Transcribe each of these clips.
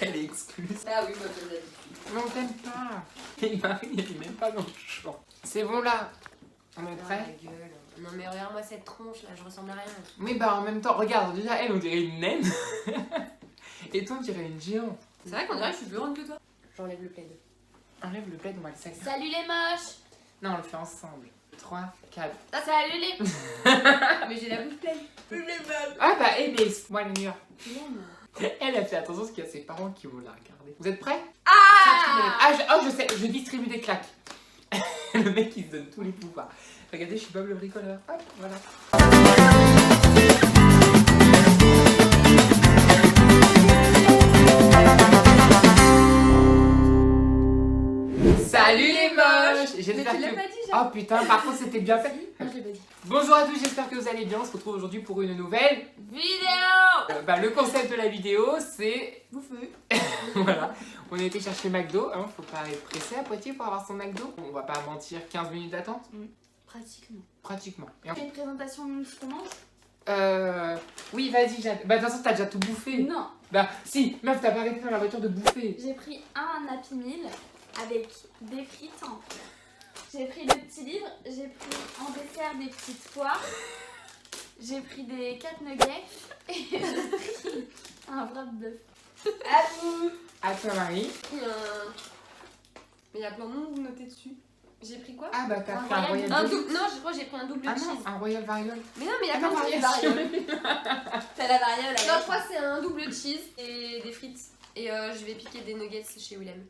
Elle est exclue. Ah oui, moi je l'ai. Mais on t'aime pas. Et Marie, elle est même pas dans le champ. C'est bon là. On est prêt? La gueule. Non mais regarde-moi cette tronche là, je ressemble à rien. Oui, bah en même temps, regarde, déjà elle, on dirait une naine. Et toi, on dirait une géante. C'est vrai qu'on dirait que je suis plus grande que toi. J'enlève le plaid. Enlève le plaid, on va le salir. Salut les moches. Non, on le fait ensemble. 3, 4. Salut les... Mais j'ai la bouche pleine. Ah bah, eh mais moi la meilleure. Pleine. Elle a fait attention parce qu'il y a ses parents qui vont la regarder. Vous êtes prêts? Ah Oh, je sais, je distribue des claques. Le mec, il se donne tous les pouvoirs. Regardez, je suis Bob le bricoleur. Hop, voilà. Salut les moches! Mais J'espère tu l'as que... pas dit, genre. Oh putain, par contre, c'était bien fait. Non, je l'ai pas dit. Bonjour à tous, j'espère que vous allez bien. On se retrouve aujourd'hui pour une nouvelle Vidéo. le concept de la vidéo, c'est... Bouffer. Voilà, on a été chercher McDo, hein, faut pas être pressé à Poitiers pour avoir son McDo. On va pas mentir, 15 minutes d'attente. Pratiquement. Pratiquement. Et Tu fais une présentation de ce qu'on mange? oui, vas-y, bah de toute façon, t'as déjà tout bouffé. Non. Bah, si, meuf, t'as pas arrêté dans la voiture de bouffer. J'ai pris un Happy Meal avec des frites. J'ai pris le petit livre. J'ai pris en dessert des petites poires. J'ai pris des 4 nuggets. Et j'ai pris un wrap bœuf. À vous. À toi, Marie. Il y a un... Mais il y a plein de noms notés dessus. J'ai pris quoi? Ah, bah, t'as Un pris un royal Royal... Non, je crois que j'ai pris un double Ah cheese. non, un Royal Variole. Mais non, mais il y a Ah plein non, de trucs variation. T'as la variole. Non, je crois que c'est un double cheese et des frites. Et je vais piquer des nuggets chez Willem.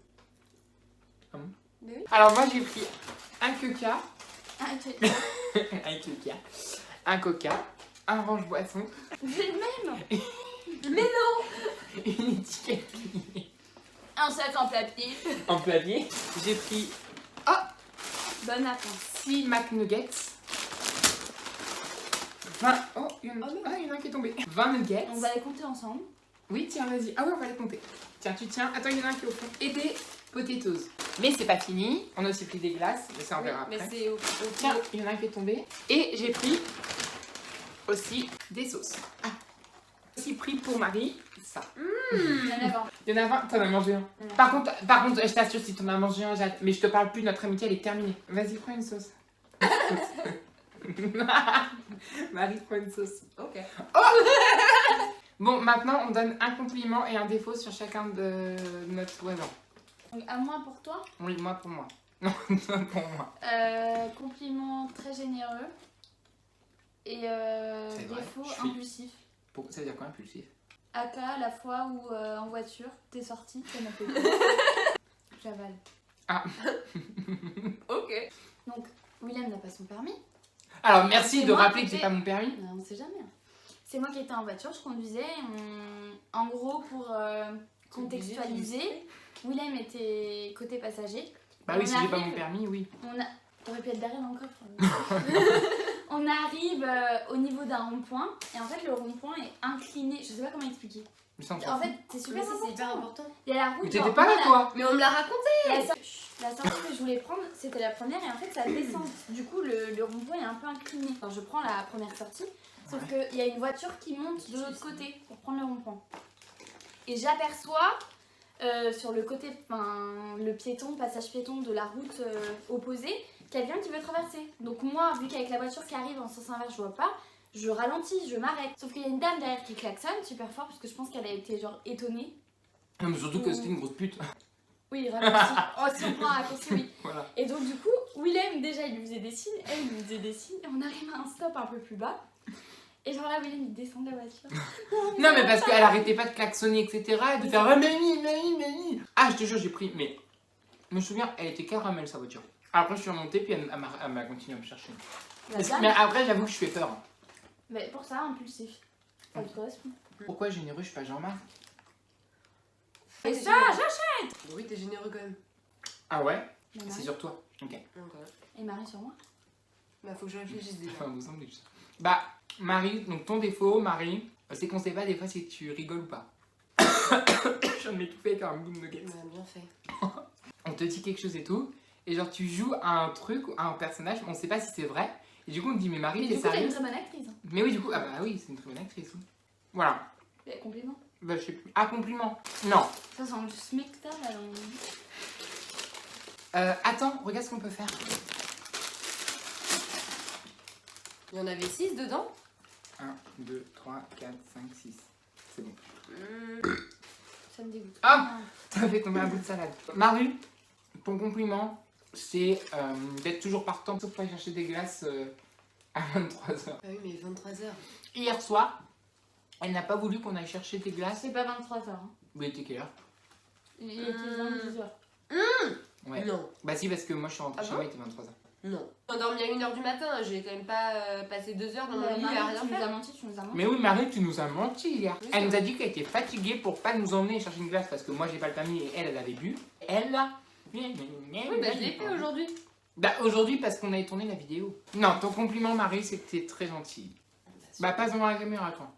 Ah bon? Mais oui. Alors, moi, j'ai pris un Coca, Ah, ok. un Coca, un Coca, un range boisson, J'ai le même. Mais non. une étiquette pliée Un sac en papier. en papier. J'ai pris Bonne apprenti. 6 McNuggets. 20... Oh, il y en a... Oh non. Ah, il y en a un qui est tombé. 20 nuggets. On va les compter ensemble. Oui, tiens, vas-y. Ah oui, on va les compter. Tiens, tu tiens. Attends, il y en a un qui est au fond. Et des potatoes. Mais c'est pas fini. On a aussi pris des glaces, mais ça on verra mais après. c'est au Tiens, il y en a un qui est tombé. Et j'ai pris aussi des sauces. Ah. Aussi pris pour Marie. Ça. Rien à voir. Il y en a 20. T'en as mangé un. Ouais. Par contre, je t'assure, si t'en as mangé un, mais je te parle plus, notre amitié elle est terminée. Vas-y, prends une sauce. Marie, prends une sauce. Ok. Bon, maintenant on donne un compliment et un défaut sur chacun de notre voisin. Donc, à moi pour toi. Oui, moi pour moi. Non, toi pour moi. Compliment très généreux. Et C'est vrai, défaut je suis- impulsif. Ça veut dire quoi impulsif? Aka, la fois où en voiture, t'es sorti, ça m'a fait J'avale. Ok. Donc, William n'a pas son permis. Alors merci C'est de moi rappeler qui que j'ai fais- pas mon permis. On sait jamais. Hein. C'est moi qui étais en voiture, je conduisais. En gros, pour contextualiser, William était côté passager. Bah oui, On si j'ai pas arrive- mon permis, oui. T'aurais pu être derrière dans le coffre. On arrive au niveau d'un rond-point. Et en fait, le rond-point est incliné. Je sais pas comment expliquer. Mais ça, on s'en En fout. fait, c'est super Mais ça, c'est hyper important. important. Il y a la route. Mais t'étais genre, pas là moi, toi. Mais on me l'a raconté. La sortie que je voulais prendre, c'était la première et en fait ça descend. Du coup, le rond-point est un peu incliné. Enfin, je prends la première sortie, sauf qu'il y a une voiture qui monte de l'autre côté pour prendre le rond-point. Et j'aperçois sur le côté, le piéton, passage piéton de la route opposée, quelqu'un qui veut traverser. Donc moi, vu qu'avec la voiture qui arrive en sens inverse, je vois pas, je ralentis, je m'arrête. Sauf qu'il y a une dame derrière qui klaxonne super fort parce que je pense qu'elle a été genre étonnée. Non, mais surtout que c'était une grosse pute. Oui, raccourci. Oh, si on prend un raccourci, oui. Voilà. Et donc du coup, Willem déjà il lui faisait des signes, elle il lui faisait des signes, et on arrive à un stop un peu plus bas. Et genre là, Willem il descend de la voiture. Non, mais parce qu'elle arrêtait pas de klaxonner, etc. Et de faire mais. Ah, je te jure, j'ai pris. Mais je me souviens, elle était caramel sa voiture. Après, je suis remontée, puis elle m'a continué à me chercher. La Mais dame, après, j'avoue que je fais peur. mais pour ça, impulsif. Ça te correspond. Pourquoi généreux, je suis pas Jean-Marc? Et T'es ça, généreux. Oui, t'es généreux quand même. Ah ouais? Mais C'est Marie, sur toi. Ok. et Marie sur moi. Bah faut que je réfléchisse déjà. Enfin, vous semblez que Bah, Marie, donc ton défaut, Marie, c'est qu'on sait pas des fois si tu rigoles ou pas. Je viens de m'étouffer avec un bout de nuggets. On a bien fait. On te dit quelque chose et tout, et genre tu joues à un truc, à un personnage, on sait pas si c'est vrai, et du coup on te dit mais Marie Mais t'es du coup, t'es une sérieuse? très bonne actrice. Mais oui du coup, ah bah oui c'est une très bonne actrice. Oui. Voilà. Et compliment. Bah, je sais plus. Ah, compliment. Non. Ça sent le smecta là. Attends, regarde ce qu'on peut faire. Il y en avait 6 dedans. 1, 2, 3, 4, 5, 6. C'est bon. Ça me dégoûte. Ah, t'as fait tomber un bout de salade. Marie, ton compliment, c'est d'être toujours partant sauf pas chercher des glaces à 23h. Ah oui, mais 23h. Hier soir, elle n'a pas voulu qu'on aille chercher des glaces. C'est pas 23h. Hein. Mais il était quelle heure? Il était 22h. Ouais. Non. Bah si, parce que moi je suis rentrée Ah chez bon moi, il était 23h. Non. On dormi à 1h du matin, j'ai quand même pas passé 2 heures dans mon lit à rien tu nous as faire. menti, tu nous as menti. Mais oui, Marie, tu nous as menti hier. Oui, Elle c'est nous a dit qu'elle était fatiguée pour pas nous emmener chercher une glace parce que moi j'ai pas le permis et elle avait bu. Elle là. Oui, bah je l'ai fait aujourd'hui. Bah aujourd'hui parce qu'on avait tourné la vidéo. Non, ton compliment Marie, c'est que t'es très gentille. Bah pas devant la caméra toi.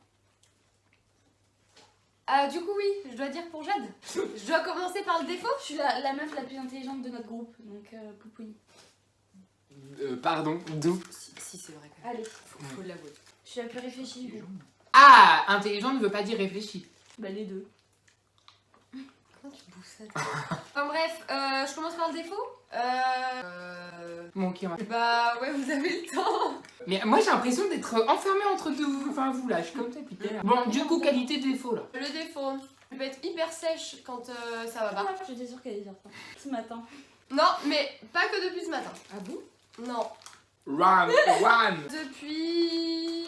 Ah, du coup, oui, je dois dire pour Jade. Je dois commencer par le défaut. Je suis la meuf la plus intelligente de notre groupe, donc poupouni. Pardon, d'où? Si, c'est vrai. Quand même. Allez, Faut l'avouer. je suis la plus réfléchie du groupe. Ah, intelligent ne veut pas dire réfléchi. Bah les deux. Comment tu bouffes ça? Enfin bref, je commence par le défaut. Bon, ok, on va... Bah ouais, vous avez le temps. Mais moi j'ai l'impression d'être enfermée entre deux, enfin vous là, je suis comme ça putain. Bon, du coup, qualité défaut là. Le défaut, je vais être hyper sèche quand ça va pas. J'étais sûre qu'elle allait dire ça. Ce matin. Non, mais pas que depuis ce matin. Ah bon? Non. Run, run. Depuis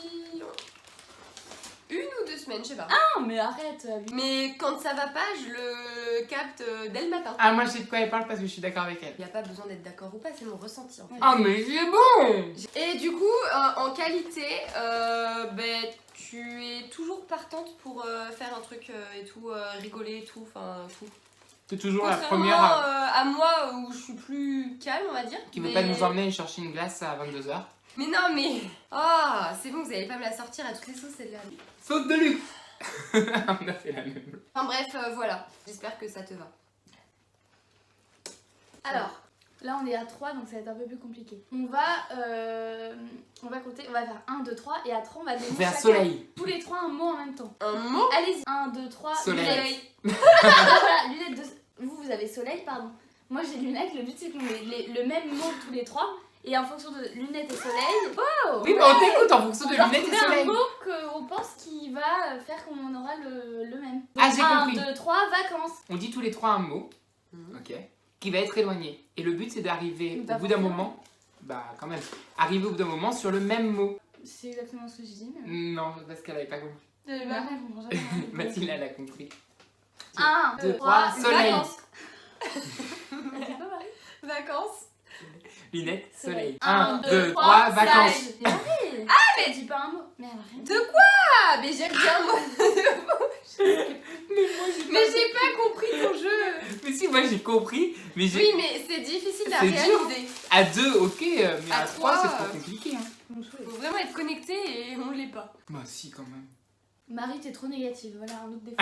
1 ou 2 semaines, je sais pas. Non mais arrête. Mais quand ça va pas, je le capte dès le matin. Ah, moi je sais de quoi elle parle parce que je suis d'accord avec elle. Il n'y a pas besoin d'être d'accord ou pas, c'est mon ressenti en fait. Ah, mais c'est bon. Et du coup, en qualité, ben, tu es toujours partante pour faire un truc et tout, rigoler et tout, enfin tout. T'es toujours la Contrairement première à moi où je suis plus calme, on va dire. qui veut mais... pas nous emmener chercher une glace à 22h. Mais non, mais. Ah, c'est bon, vous allez pas me la sortir à toutes les sauces celle-là. Saute de luxe. On a fait la même. Enfin bref, voilà. J'espère que ça te va. Alors, là on est à 3 donc ça va être un peu plus compliqué. On va compter, on va faire 1, 2, 3 et à 3 on va donner On fait un chacun, soleil. tous les 3 un mot en même temps. Un mot? Allez-y. 1, 2, 3, Soleil. lunettes. Voilà, lunettes de... Vous avez soleil, pardon. Moi j'ai lunettes, le but c'est qu'on ait le même mot tous les 3. Et en fonction de lunettes et soleil, wow, Oui, mais on t'écoute en fonction de on doit lunettes et trouver soleil. un mot qu'on pense qui va faire qu'on aura le même. Ah, j'ai compris. 1, 2, 3, vacances. On dit tous les trois un mot, ok, qui va être éloigné. Et le but c'est d'arriver Bah, au bout d'un forcément. moment, bah quand même, arriver au bout d'un moment sur le même mot. C'est exactement ce que je dis. Mais... Non, parce qu'elle avait pas compris. Mais après, elle comprend jamais. Mathilde, elle a compris. 1, 2, 2, 3, 3, soleil. vacances. C'est pas Marie? Vacances. Lunettes, soleil. Soleil. 1, 2, 3, vacances. Mais Marie! Ah, mais dis pas un mot. Mais elle a rien dit. De quoi? Mais j'aime bien moi. Mais moi j'ai Mais j'ai pas compris ton jeu. Mais si, moi j'ai compris, mais j'ai... Oui, mais c'est difficile à C'est dur. réaliser. À 2, ok, mais À à 3 c'est trois, trop compliqué. Hein. Mon chouette. Faut vraiment être connecté et on l'est pas. Bah si, quand même. Marie, t'es trop négative. Voilà un autre défaut.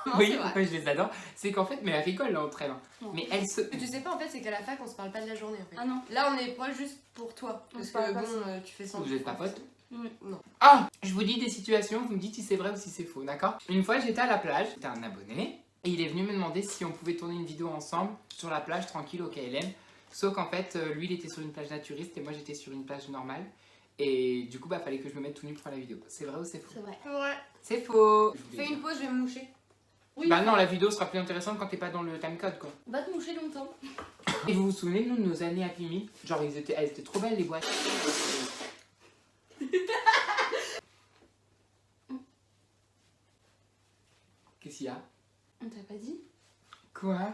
Non, Oui, c'est vrai. pourquoi je les adore, c'est qu'en fait, mais elle rigole là entre elles. Hein. Non. Mais elle se... Ce que tu sais pas en fait, c'est qu'à la fac on se parle pas de la journée en fait. Ah non. Là on est proche juste pour toi. On Parce se parle que pas, bon, tu fais sans. Vous êtes pas potes? Oui. Non. Ah, je vous dis des situations, vous me dites si c'est vrai ou si c'est faux, d'accord? Une fois, j'étais à la plage, j'étais un abonné, et il est venu me demander si on pouvait tourner une vidéo ensemble sur la plage tranquille au KLM. Sauf qu'en fait, lui, il était sur une plage naturiste et moi, j'étais sur une plage normale. Et du coup, bah, fallait que je me mette tout nu pour faire la vidéo. C'est vrai ou c'est faux? C'est vrai. Ouais. C'est faux! Fais une pause, je vais me moucher. Oui. Bah non, la vidéo sera plus intéressante quand t'es pas dans le timecode, quoi. Va te moucher longtemps. Et vous vous souvenez, nous, de nos années à Pimi? Genre, elles étaient trop belles, les boîtes. Qu'est-ce qu'il y a? On t'a pas dit? Quoi?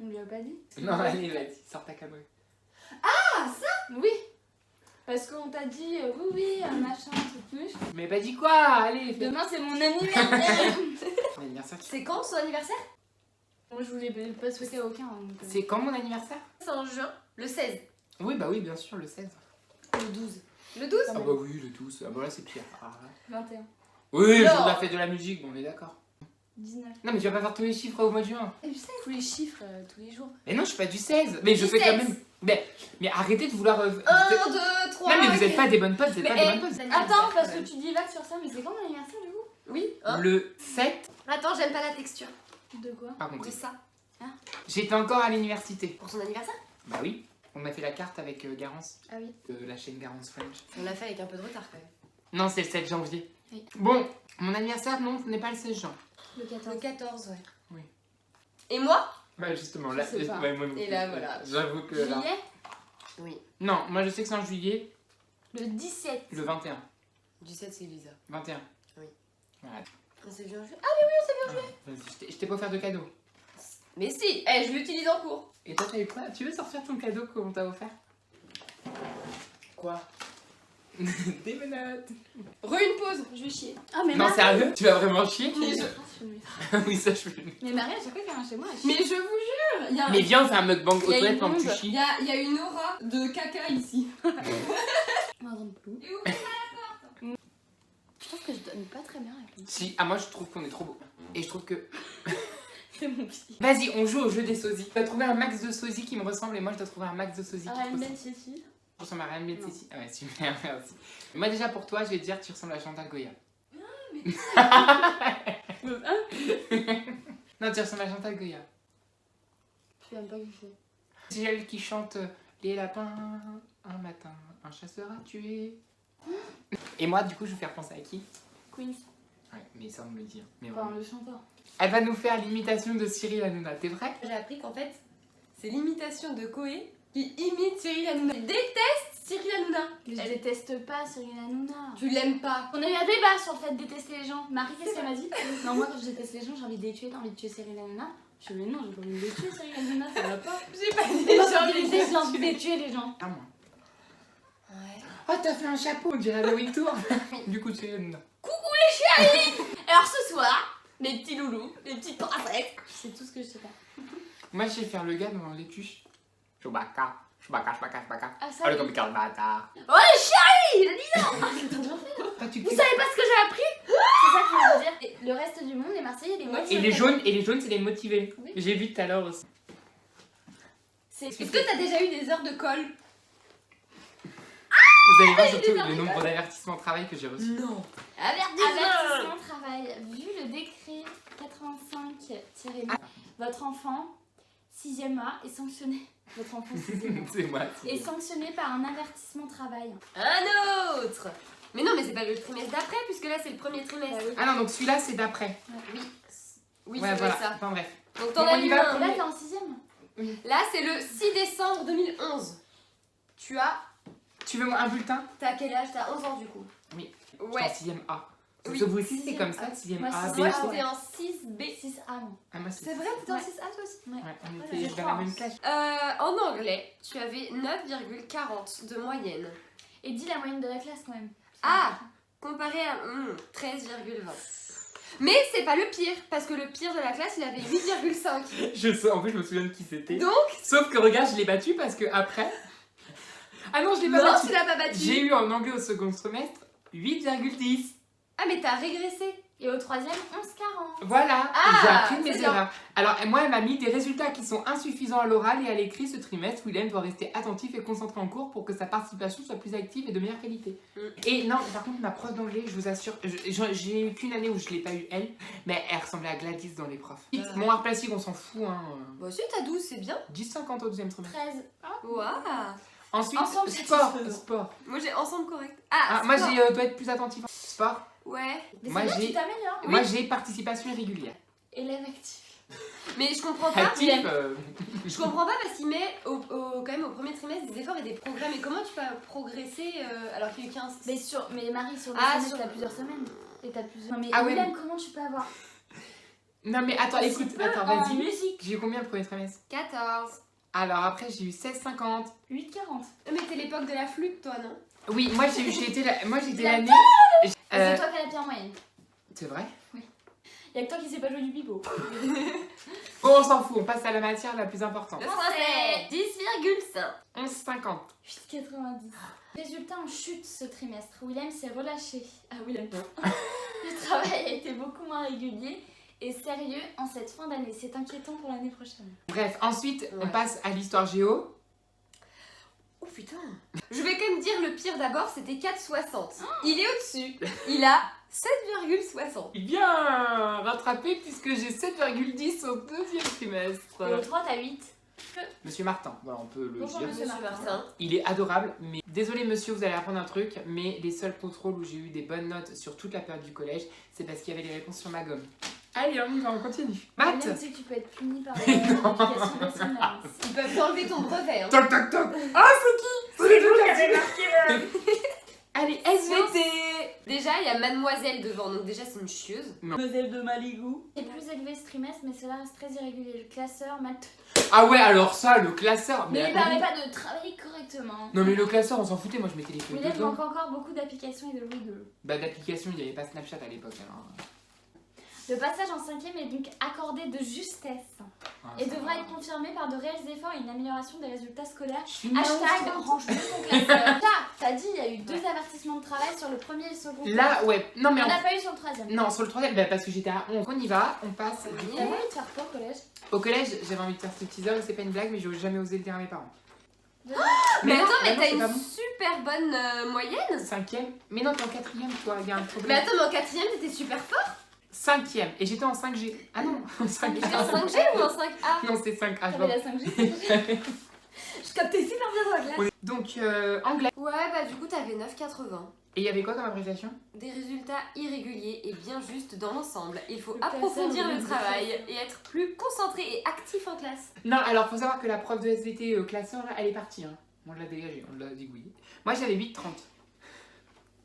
On lui a pas dit? Non, allez, vas-y, sors ta caméra. Oui. Parce qu'on t'a dit oui, machin, tout plus. Mais bah dis quoi? Allez, fais Demain c'est mon anniversaire. mon anniversaire. C'est quand son anniversaire? Moi je voulais pas souhaiter à aucun. Donc, C'est quand mon anniversaire? C'est en juin. Le 16. Oui, bah oui, bien sûr, le 16. Le 12. Le 12? Ah bah oui, le 12. Ah bah là, c'est pire. Ah, là. 21. Oui, le jour Non. de la fête de la musique, bon, on est d'accord. 19. Non, mais tu vas pas faire tous les chiffres au mois de juin. Et tu sais, tous les chiffres tous les jours. Mais non, je suis pas du 16. Mais je Du fais quand 16. même. Mais arrêtez de vouloir. 1, 2, 3. Non, mais vous êtes pas des bonnes potes, vous êtes Mais, pas des bonnes potes. Attends, parce que tu divagues sur ça, mais c'est quand mon anniversaire du coup? Oui, hein. Le 7, Attends, j'aime pas la texture. De quoi? par contre, Oui, ça. j'étais encore à l'université. Pour son anniversaire? Bah oui, on a fait la carte avec Garance, Ah oui. de la chaîne Garance French. On l'a fait avec un peu de retard quand même. Non, c'est le 7 janvier. Oui. Bon, mon anniversaire, non, ce n'est pas le 16 janvier. Le 14. Le 14, ouais. Oui. Et moi? Bah justement, Je là, sais pas. ouais, moi non Et plus. là, voilà. J'avoue que là... Juillet? Oui. Non, moi je sais que c'est en juillet, Le 17. le 21. 17, c'est Lisa. 21. Oui. Voilà. On s'est vu un jeu. Vas-y, je t'ai pas offert de cadeau. Mais si, je l'utilise en cours. Et toi, t'as eu quoi? Tu veux sortir ton cadeau qu'on t'a offert? Quoi? Des menottes. Une pause. Je vais chier. Ah, mais Non, Marie. sérieux? Tu vas vraiment chier? Mais je- Oui, ça je peux. Mais Marie, à chaque fois qu'elle vient chez moi, elle chie. Mais je vous jure, il y a, Mais viens, on fait un mukbang aux il y a toilettes une pendant que tu onde. chies. Il y a une aura de caca ici. Moi, j'en peux plus. Je trouve que je donne pas très bien avec lui. Si, ah moi je trouve qu'on est trop beau. Et je trouve que... C'est mon petit. Vas-y, on joue au jeu des sosies. Tu dois trouver un max de sosies qui me ressemble et moi je dois trouver un max de sosies qui te Ryan ressemble. Ben Ceci. Je ressemble à Ryan Ben Non. Ceci. Ah ouais, super, merci. Moi déjà pour toi, je vais te dire tu ressembles à Chantal Goya. Non, tu ressembles à Chantal Goya. Je sais même pas qui c'est. C'est elle qui chante les lapins, un matin, un chasseur a tué. Et moi, du coup, je vais faire penser à qui? Queens. Ouais, mais ça, on me le dit. Mais Enfin, vraiment. le chanteur. Elle va nous faire l'imitation de Cyril Hanouna, t'es vrai? J'ai appris qu'en fait, c'est l'imitation de Koé qui imite Cyril Hanouna. Elle déteste Cyril Hanouna. Mais je déteste pas Cyril Hanouna. Tu l'aimes pas. On a eu un débat sur le fait de détester les gens. Marie, qu'est-ce qu'elle m'a dit? Non, moi, quand je déteste les gens, j'ai envie de les tuer. T'as envie de tuer Cyril Hanouna? Je dis, mais non, j'ai pas envie de les tuer, Cyril Hanouna, ça va pas. J'ai pas dit Et moi, j'ai envie j'ai de j'ai envie de les tuer, les gens. Ah, moi. Ouais. Oh, t'as fait un chapeau, on dirait Loïc Tour. Du coup, Cyril Hanouna. Alors ce soir, les petits loulous, les petites princesses. C'est tout ce que je sais pas. Moi, je vais faire le gars dans les tuches. Chewbacca, Chewbacca, Chewbacca, Chewbacca. Ah, ça. Oh, le compliqué, le bâtard. Oh, chérie, dis donc. Ah, t'as bien fait. Toi, tu Vous fais- savez pas ce que j'ai appris? C'est ça que je veux dire. Et le reste du monde, les Marseillais, les moitiés. Et les jaunes, c'est les motivés. Oui. J'ai vu tout à l'heure aussi. C'est Est-ce que t'as déjà eu des heures de colle? Vous allez voir surtout des le nombre d'avertissements au travail que j'ai reçus. Non. avertissement travail. Vu le décret 85-2, votre enfant 6e A est sanctionné. Votre enfant 6e A. C'est moi. Est sanctionné par un avertissement travail. Un autre. Mais non, mais c'est pas le trimestre d'après, puisque là c'est le premier trimestre. oui. Ah non, donc celui-là, c'est d'après. Oui. Oui, Ouais, c'est vrai voilà. ça. Enfin bref. Donc t'en Donc, as on y eu va. un. Et là, t'es en 6e. Là c'est le 6 décembre 2011. Tu as. Tu veux un bulletin? T'as quel âge? T'as 11 ans du coup. Oui. Ouais. En 6ème A. Oui, Ce vous-ci, c'est 6e comme ça, A. 6ème Moi, A, B, c'est- Moi Ah, C. ouais. j'étais en 6B. 6A, non. Ah, moi, C'est vrai, t'étais en Ouais. 6A toi aussi? Ouais. Ouais, on Voilà, était je dans la crois. même classe. En anglais, tu avais 9,40 de moyenne. Et dis la moyenne de la classe quand même. Ah, comparé à 13,20. Mais c'est pas le pire, parce que le pire de la classe, il avait 8,5. Je sais, en plus, je me souviens de qui c'était. Donc, Sauf que regarde, je l'ai battu parce que après. Ah non, je l'ai pas non, battu. tu l'as pas battu. J'ai eu en anglais au second semestre 8,10. Ah, mais t'as régressé. Et au 3e, 11,40. Voilà, Ah, j'ai appris de mes c'est bien. erreurs. Alors, moi, elle m'a mis des résultats qui sont insuffisants à l'oral et à l'écrit ce trimestre. Willem doit rester attentif et concentré en cours pour que sa participation soit plus active et de meilleure qualité. Et non, par contre, ma prof d'anglais, je vous assure, j'ai eu qu'une année où je l'ai pas eu elle, mais elle ressemblait à Gladys dans les profs. Mon art plastique, on s'en fout, hein. Bon, si t'as 12, c'est bien. 10,50 au deuxième trimestre. 13. Waouh. Ensuite, Ensemble, sport. satisfaisant. Sport. Moi, j'ai ensemble correct. Ah, moi, sport. j'ai dois être plus attentif. Sport. Ouais. Mais Moi, c'est bien, j'ai- tu t'améliores. Moi, j'ai participation irrégulière. Élève actif. Mais je comprends pas. Actif. Je comprends pas parce qu'il met quand même au premier trimestre des efforts et des progrès. Mais comment tu peux progresser alors qu'il y a eu 15 Mais Marie, sur le Ah, semestre, sur- t'as plusieurs semaines. Et t'as plusieurs. Non, mais Ah ouais, Willem, comment tu peux avoir Non, mais attends, aussi écoute, peu attends, en vas-y. musique? J'ai eu combien le premier trimestre? 14. Alors après, j'ai eu 16,50. 8,40. Mais t'es l'époque de la flûte, toi, non? Oui, moi, j'ai été La l'année. Et c'est toi qui as la pire en moyenne. C'est vrai? Y'a que toi qui sais pas jouer du pipeau. Bon, on s'en fout, on passe à la matière la plus importante. Le français, 10,5. 11,50. 8,90. Résultat en chute ce trimestre. Willem s'est relâché. Ah, Willem. Le travail a été beaucoup moins régulier et sérieux en cette fin d'année. C'est inquiétant pour l'année prochaine. Bref, ensuite, on Ouais. passe à l'histoire géo. Oh putain. Je vais quand même dire le pire d'abord, c'était 4,60. Il est au-dessus. Il a 7,60. Bien rattrapé puisque j'ai 7,10 au deuxième trimestre. Et au 3, t'as 8. Monsieur Martin, voilà, on peut le Bonjour, dire. monsieur. Monsieur Martin. Il est adorable, mais désolé monsieur, vous allez apprendre un truc, mais les seuls contrôles où j'ai eu des bonnes notes sur toute la période du collège, c'est parce qu'il y avait les réponses sur ma gomme. Allez, on y va, on continue. Maths. Tu sais que tu peux être puni par l'application décimale. Ils peuvent t'enlever ton brevet. Hein. Toc toc toc. Ah, c'est qui? C'est vous qui avez marqué. Allez, SVT. Déjà, il y a mademoiselle devant, donc déjà c'est une chieuse. Mademoiselle de Maligou. C'est plus élevé ce trimestre, mais cela reste très irrégulier. Le classeur, maths. Ah ouais, alors ça, le classeur. Mais il attendez. permet pas de travailler correctement. Non mais le classeur, on s'en foutait, moi je mettais les feuilles Il dedans. manque encore beaucoup d'applications et de rigolos. Bah d'application, il n'y avait pas Snapchat à l'époque alors. Le passage en 5e est donc accordé de justesse Ah, et ça devra va. être confirmé par de réels efforts et une amélioration des résultats scolaires. Je suis nulle à Hashtag 11. range mieux ton classeur. T'as dit, il y a eu 2 avertissements de travail sur le premier et le second. Là, ouais. Non mais On n'a pas eu sur le 3e. non, sur le troisième, bah, parce que j'étais à 11. On y va, on passe. T'as pas envie de faire quoi au collège? Au collège, j'avais envie de faire ce teaser, c'est pas une blague, mais j'aurais jamais osé le dire à mes parents. Mais non, attends, mais non, t'as c'est une pas bon. super bonne moyenne. 5e. Mais non, t'es en 4e, toi, il y a un Mais problème. attends, mais en 4ème, t'étais super fort. 5e, et j'étais en 5G. Ah non, en 5G. T'étais en 5G ou en 5A? Non, c'est 5A. T'avais la 5G. Je captais super bien dans la classe. Donc, anglais. Ouais, bah du coup, t'avais 9,80. Et il y avait quoi comme appréciation? Des résultats irréguliers et bien justes dans l'ensemble. Il faut Le approfondir classeur, le le travail classeur. et être plus concentré et actif en classe. Non, alors faut savoir que la prof de SVT classeur, là, elle est partie. Hein. On l'a dégagée, on l'a dégouillée. Moi, j'avais 8,30.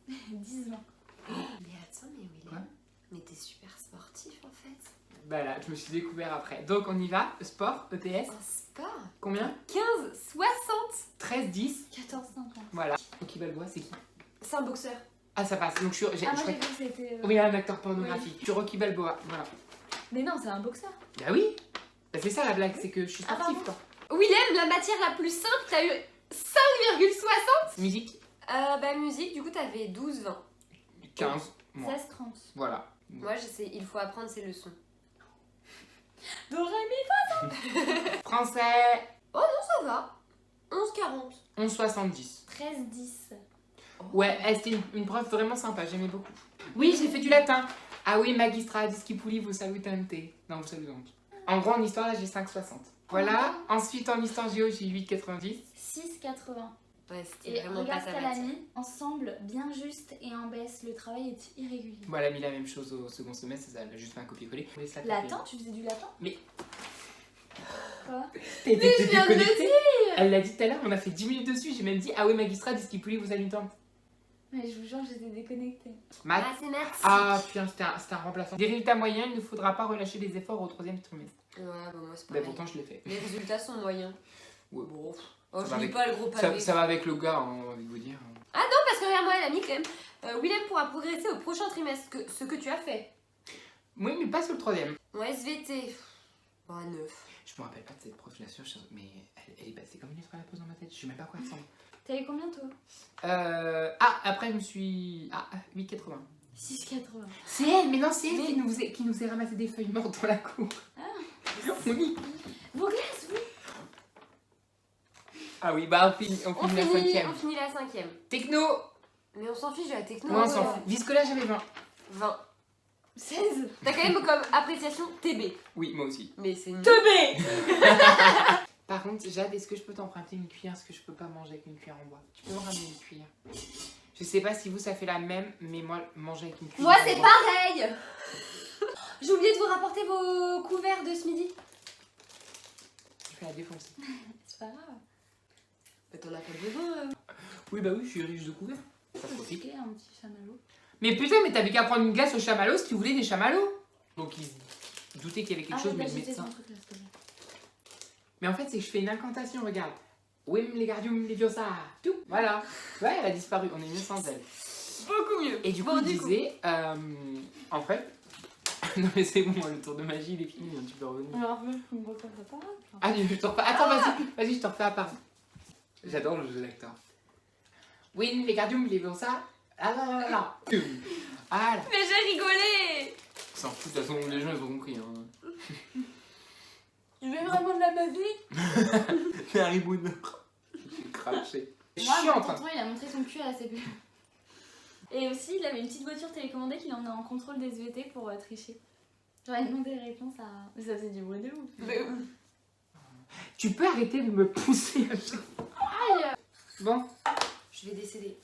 10 ans. Mais attends, mais William, Quoi? mais t'es super sportif en fait. Bah là, je me suis découvert après. Donc, on y va. Sport, ETS. En sport. Combien? 15,60. 13, 10. 14, 50. Voilà. Qui Balboa, c'est qui? C'est un boxeur. Ah, ça passe. Donc, Ah, moi j'ai cru que c'était. Oui, un acteur pornographique. Je suis Rocky Balboa. Voilà. Mais non, c'est un boxeur. Bah oui. Bah, c'est ça la blague, c'est que je suis Ah, sportif, pardon. quoi. William, la matière la plus simple, t'as eu 5,60. Musique, Bah musique, du coup t'avais 12,20. 15. Moi. 16, 30. Voilà. Moi je sais, il faut apprendre ses leçons. Doremi. Français, Ça va. 11,40. 11,70. 13, 10. Ouais, c'était une prof vraiment sympa, j'aimais beaucoup. Oui, j'ai fait du latin. Ah oui, magistra discipuli vous salutante. Non, vous salutante. En gros, en histoire, là, j'ai 5,60. Voilà. Ensuite, en histoire géo, j'ai 8,90. 6, 80. Ouais, c'était Et vraiment regarde pas ce sa qu'elle a matière. mis. Ensemble, bien juste et en baisse. Le travail est irrégulier. Bon, elle a mis la même chose au second semestre, ça, elle a juste fait un copier-coller. Je vais se la taper. Latin, tu faisais du latin? Mais- Quoi? T'es je viens de le déconnectée. Elle l'a dit tout à l'heure, on a fait 10 minutes dessus. J'ai même dit, ah oui, magistra discipuli vous salutante. Mais je vous jure, j'étais déconnectée. Maths. Mathématiques. Ah putain, c'était un remplaçant. Des résultats moyens, il ne faudra pas relâcher les efforts au troisième trimestre. Ouais, bah moi c'est Bah pareil. pourtant, je l'ai fait. Les résultats sont moyens. Ouais. Bon. Ça Je va lis avec- pas le gros pavé. Ça va avec le gars, hein, j'ai envie de vous dire. Parce que regarde, moi elle a mis quand même. William pourra progresser au prochain trimestre, ce que tu as fait. Oui, mais pas sur le troisième. Mon SVT. Bon, 9. Je me rappelle pas de cette prof, je l'assure, mais elle est passée comme une lettre à la pause dans ma tête. Je sais même pas quoi elle ressemble. T'as eu combien toi? Après je me suis. 8,80. 6, 80. C'est elle, mais non, c'est elle Mais- qui nous a ramassé des feuilles mortes dans la cour. Oui. Vos glaces, oui. Ah oui, bah on finit la On cinquième. finit la 5ème. Techno. Mais on s'en fiche de la techno. Ouais, on s'en fout. Vie scolaire, j'avais 20. 20. 16. T'as quand même comme appréciation TB. Oui, moi aussi. Mais c'est une. Teubé. Par contre, Jade, est-ce que je peux t'emprunter une cuillère? Parce que je peux pas manger avec une cuillère en bois. Tu peux me ramener une cuillère? Je sais pas si vous ça fait la même, mais moi, manger avec une cuillère. Moi en c'est bois- pareil. J'ai oublié de vous rapporter vos couverts de ce midi. Je vais la défoncer. C'est pas grave. Mais t'en as pas besoin. Oui, bah oui, je suis riche de couverts. Ça profite. Piquer un petit chamallow. Mais putain, mais t'avais qu'à prendre une glace au chamallow si tu voulais des chamallows. Donc ils se doutaient qu'il y avait quelque chose, mais le médecin. Mais en fait, c'est que je fais une incantation, regarde. Wim legardium leviosa. Tout. Voilà. Ouais, elle a disparu. On est mieux sans elle. Beaucoup mieux. Et du coup, Bon, il du coup. disait. En fait. Non, mais c'est bon, le tour de magie, il est fini. hein, tu peux revenir. Alors, je me refais pas. Ah, je te refais. Attends, vas-y, je te refais à part. J'adore le jeu d'acteur. Wim legardium leviosa. Ah là là là. Voilà. Mais j'ai rigolé. S'en fout, de toute façon, les gens, ils ont compris. Hein. Je vais vraiment de la magie. C'est Harry Boone. J'ai craché. Moi, Chiant, mon enfin. tonton, il a montré son cul à la CP. Et aussi, il avait une petite voiture télécommandée qu'il emmenait en contrôle des SVT pour tricher. J'aurais demandé les réponses à... Mais ça faisait du bruit de ouf. Mais Tu peux arrêter de me pousser à chaque fois. Aïe. Bon, je vais décéder.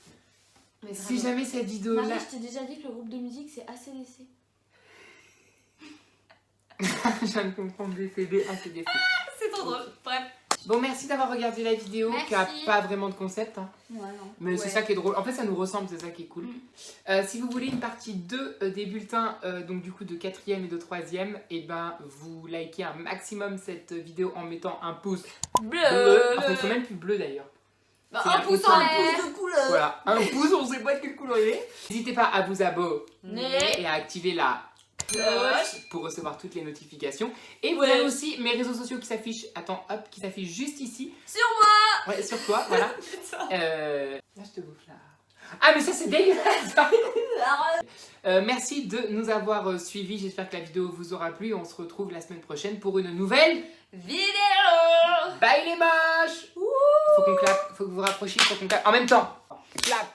Mais si vraiment. jamais cette vidéo-là... Marie, je t'ai déjà dit que le groupe de musique c'est ACDC. Je viens de comprendre décédé, ACDC. C'est trop drôle. Bref. Bon, merci d'avoir regardé la vidéo Merci. qui a pas vraiment de concept. Hein. Ouais, non. Mais c'est Ouais. ça qui est drôle. En fait, ça nous ressemble, c'est ça qui est cool. Si vous voulez une partie 2 des bulletins, donc du coup de 4e et de 3e, et ben vous likez un maximum cette vidéo en mettant un pouce bleu. Enfin, ils sont même plus bleus d'ailleurs. Bah, C'est un un pouce pouce en en l'air. De couleur. Voilà, un pouce, on sait pas de quelle couleur il est. N'hésitez pas à vous abonner Mais et à activer la cloche. pour recevoir toutes les notifications. Et vous Ouais. avez aussi mes réseaux sociaux qui s'affichent, attends, hop, qui s'affichent juste ici. Sur moi. Ouais, sur toi, voilà. Putain. Là, je te bouffe là. Ah, mais ça, c'est dégueulasse! Merci de nous avoir suivis. J'espère que la vidéo vous aura plu. On se retrouve la semaine prochaine pour une nouvelle Vidéo. Bye les moches! Faut qu'on clappe, faut que vous vous rapprochiez, faut qu'on clappe. En même temps! Clap!